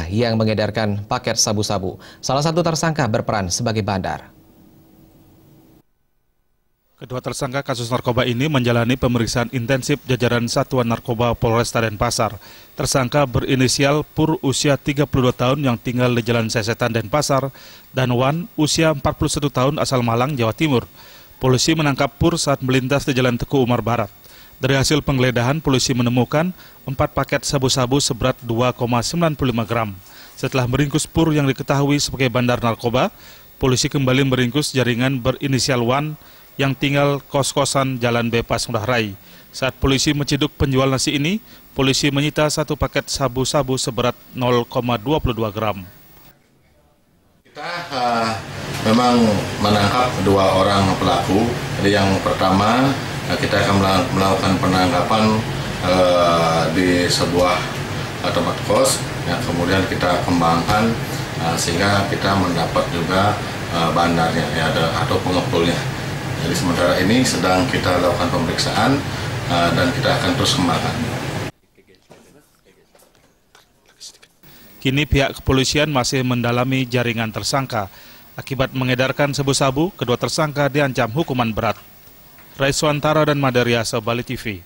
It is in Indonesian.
yang mengedarkan paket sabu-sabu. Salah satu tersangka berperan sebagai bandar. Kedua tersangka kasus narkoba ini menjalani pemeriksaan intensif jajaran Satuan Narkoba Polresta Denpasar. Tersangka berinisial Pur usia 32 tahun yang tinggal di Jalan Sesetan Denpasar dan Wan usia 41 tahun asal Malang, Jawa Timur. Polisi menangkap Pur saat melintas di Jalan Teguh Umar Barat. Dari hasil penggeledahan, polisi menemukan 4 paket sabu-sabu seberat 2,95 gram. Setelah meringkus Pur yang diketahui sebagai bandar narkoba, polisi kembali meringkus jaringan berinisial Wan yang tinggal kos-kosan Jalan Bebas Ngurah Rai. Saat polisi menciduk penjual nasi ini, polisi menyita 1 paket sabu-sabu seberat 0,22 gram. Kita memang menangkap 2 orang pelaku. Jadi yang pertama, kita akan melakukan penangkapan di sebuah tempat kos. Ya, kemudian kita kembangkan sehingga kita mendapat juga bandarnya ya, atau pengepulnya. Jadi sementara ini sedang kita lakukan pemeriksaan dan kita akan terus kembangkan. Kini pihak kepolisian masih mendalami jaringan tersangka. Akibat mengedarkan sabu-sabu, kedua tersangka diancam hukuman berat. Raiswantara dan Madariasa, Bali TV.